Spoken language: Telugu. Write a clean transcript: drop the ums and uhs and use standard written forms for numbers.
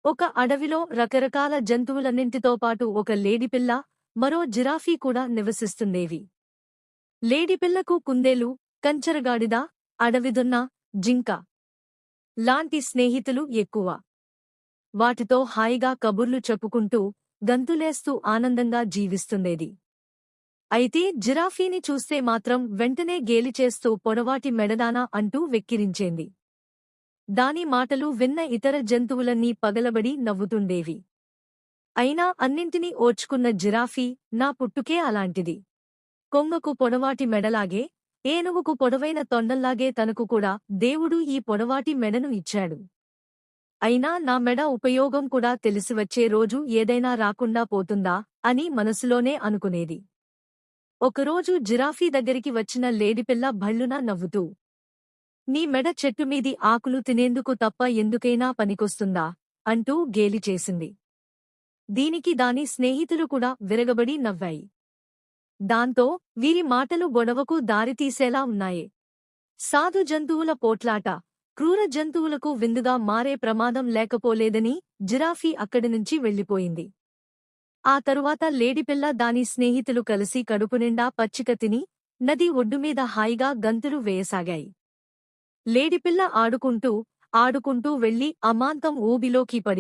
ఒక అడవిలో రకరకాల జంతువులన్నింటితో పాటు ఒక లేడిపిల్ల, మరో జిరాఫీ కూడా నివసిస్తుండేవి. లేడిపిల్లకు కుందేలు, కంచరగాడిద, అడవిదున్న, జింక లాంటి స్నేహితులు ఎక్కువ. వాటితో హాయిగా కబుర్లు చెప్పుకుంటూ, గంతులేస్తూ ఆనందంగా జీవిస్తుండేది. అయితే జిరాఫీని చూస్తే మాత్రం వెంటనే గేలిచేస్తూ పొడవాటి మెడదానా అంటూ వెక్కిరించేంది. దాని మాటలు విన్న ఇతర జంతువులన్నీ పగలబడి నవ్వుతుండేవి. అయినా అన్నింటినీ ఓర్చుకున్న జిరాఫీ, నా పుట్టుకే అలాంటిది. కొంగకు పొడవాటి మెడలాగే, ఏనుగుకు పొడవైన తొండంలాగే తనకు కూడా దేవుడు ఈ పొడవాటి మెడను ఇచ్చాడు. అయినా నా మెడ ఉపయోగం కూడా తెలిసివచ్చే రోజు ఏదైనా రాకుండా పోతుందా అని మనసులోనే అనుకునేది. ఒకరోజు జిరాఫీ దగ్గరికి వచ్చిన లేడిపిల్ల భళ్లున నవ్వుతూ, నీ మెడ చెట్టుమీది ఆకులు తినేందుకు తప్ప ఎందుకైనా పనికొస్తుందా అంటూ గేలి చేసింది. దీనికి దాని స్నేహితులు కూడా విరగబడి నవ్వాయి. దాంతో వీరి మాటలు గొడవకు దారితీసేలా ఉన్నాయే. సాధు జంతువుల పోట్లాట, క్రూర జంతువులకు విందుగా మారే ప్రమాదం లేకపోలేదని జిరాఫీ అక్కడినుంచి వెళ్ళిపోయింది. ఆ తరువాత లేడిపిల్ల దాని స్నేహితులు కలిసి కడుపునిండా పచ్చిక తిని, నది ఒడ్డుమీద హాయిగా గంతులు వేయసాగాయి. లేడిపిల్ల ఆడుకుంటూ వెళ్లి అమాంతం ఊబిలోకి పడి